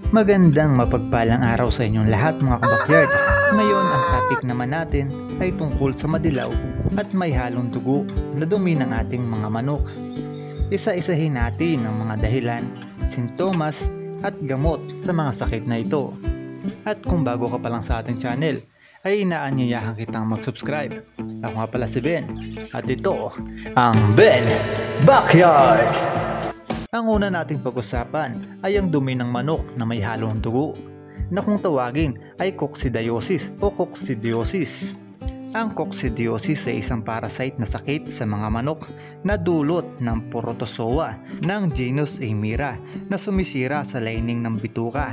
Magandang mapagpalang araw sa inyong lahat mga kabakyard. Ngayon ang topic naman natin ay tungkol sa madilaw at may halong dugo na dumi ng ating mga manok. Isa-isahin natin ang mga dahilan, sintomas at gamot sa mga sakit na ito. At kung bago ka pa lang sa ating channel, ay inaanyayahan kitang mag-subscribe. Ako nga pala si Ben at ito ang Ben Backyard! Ang una nating pag-usapan ay ang dumi ng manok na may halong dugo na kung tawagin ay coccidiosis o coccidiosis. Ang coccidiosis ay isang parasite na sakit sa mga manok na dulot ng protozoa ng genus Aemira na sumisira sa lining ng bituka.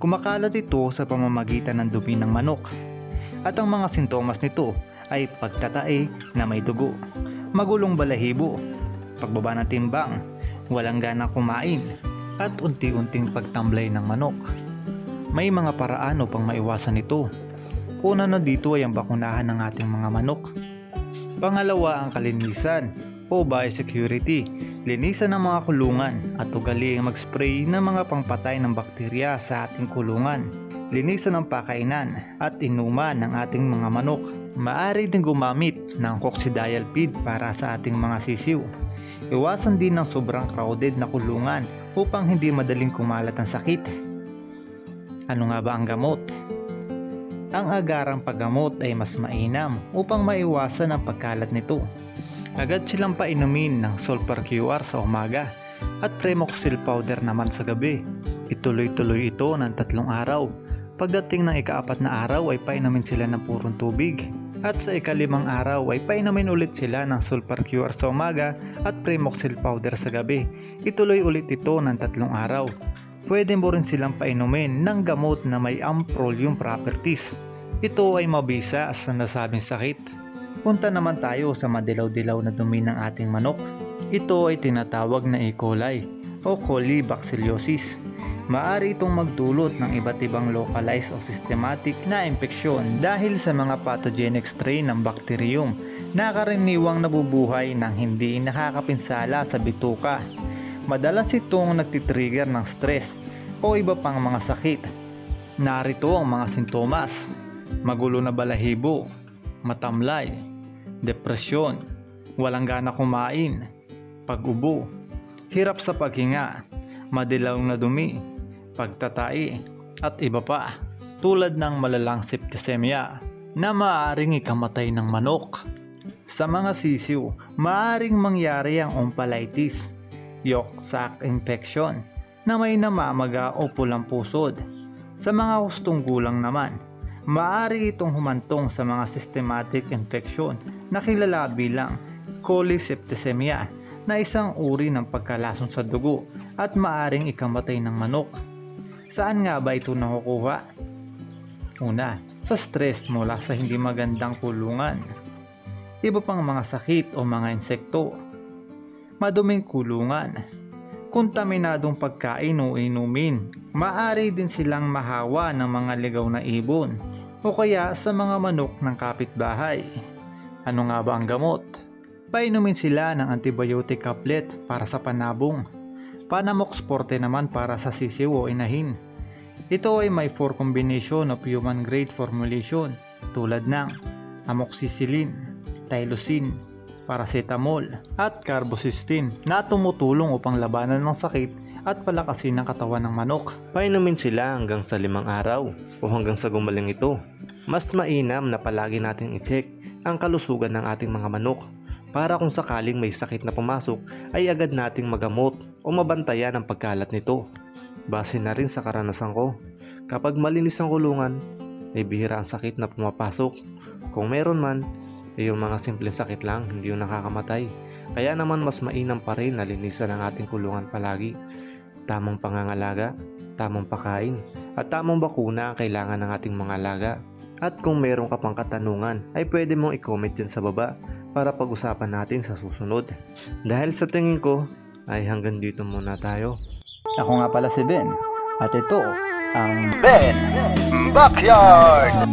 Kumakalat ito sa pamamagitan ng dumi ng manok at ang mga sintomas nito ay pagtatae na may dugo, magulong balahibo, pagbaba ng timbang, walang ganang kumain at unti-unting pagtamlay ng manok. May mga paraan upang maiwasan ito. Una na dito ay ang bakunahan ng ating mga manok. Pangalawa ang kalinisan o biosecurity. Linisan ng mga kulungan at ugaliing mag-spray ng mga pangpatay ng bakterya sa ating kulungan. Linisan ang pakainan at inuman ng ating mga manok. Maaari din gumamit ng coccidial feed para sa ating mga sisiw. Iwasan din ng sobrang crowded na kulungan upang hindi madaling kumalat ang sakit. Ano nga ba ang gamot? Ang agarang paggamot ay mas mainam upang maiwasan ang pagkalat nito. Agad silang painumin ng sulfur QR sa umaga at Premoxil powder naman sa gabi. Ituloy-tuloy ito ng 3 araw. Pagdating ng ika-4 na araw ay painumin sila ng purong tubig. At sa ika-5 araw ay painumin ulit sila ng sulfur QR sa umaga at Premoxil powder sa gabi. Ituloy ulit ito ng 3 araw. Pwede mo rin silang painumin ng gamot na may amprolium properties. Ito ay mabisa sa nasabing sakit. Punta naman tayo sa madilaw-dilaw na dumi ng ating manok. Ito ay tinatawag na E. coli o colibacillosis. Maaari itong magdulot ng iba't ibang localized o systematic na impeksyon dahil sa mga pathogenic strain ng bacterium na karaniwang nabubuhay ng hindi nakakapinsala sa bituka. Madalas itong nagtitrigger ng stress o iba pang mga sakit. Narito ang mga sintomas: magulo na balahibo, matamlay, depresyon, walang gana kumain, pag-ubo, hirap sa paghinga, madilaw na dumi, pagtatai at iba pa tulad ng malalang septicemia na maaaring ikamatay ng manok. Sa mga sisiw, maaaring mangyari ang omphallitis, yolk sac infection na may namamaga o pulang pusod. Sa mga hustong gulang naman, maaari itong humantong sa mga systematic infection na kilala bilang cholesepticemia na isang uri ng pagkalason sa dugo at maaring ikamatay ng manok. Saan nga ba ito nakukuha? Una, sa stress mula sa hindi magandang kulungan. Iba pang mga sakit o mga insekto. Maduming kulungan. Kontaminadong pagkain o inumin. Maaari din silang mahawa ng mga ligaw na ibon o kaya sa mga manok ng kapitbahay. Ano nga ba ang gamot? Painumin sila ng antibiotic tablet para sa panabong. Panamox forte naman para sa sisiw o inahin. Ito ay may 4 combination of human grade formulation tulad ng amoxicillin, tylosin, paracetamol at carbocysteine na tumutulong upang labanan ng sakit at palakasin ng katawan ng manok. Painumin sila hanggang sa 5 araw o hanggang sa gumaling ito. Mas mainam na palagi nating i-check ang kalusugan ng ating mga manok para kung sakaling may sakit na pumasok ay agad nating magamot o mabantayan ang pagkalat nito. Base na rin sa karanasan ko, kapag malinis ang kulungan ay bihira ang sakit na pumapasok. Kung meron man, ay yung mga simpleng sakit lang, hindi yung nakakamatay. Kaya naman mas mainam pa rin na linisan ang ating kulungan palagi. Tamang pangangalaga, tamang pakain at tamang bakuna ang kailangan ng ating mga alaga. At kung meron ka pang katanungan ay pwede mong i-comment dyan sa baba para pag-usapan natin sa susunod. Dahil sa tingin ko ay hanggang dito muna tayo. Ako nga pala si Ben at ito ang Ben Backyard!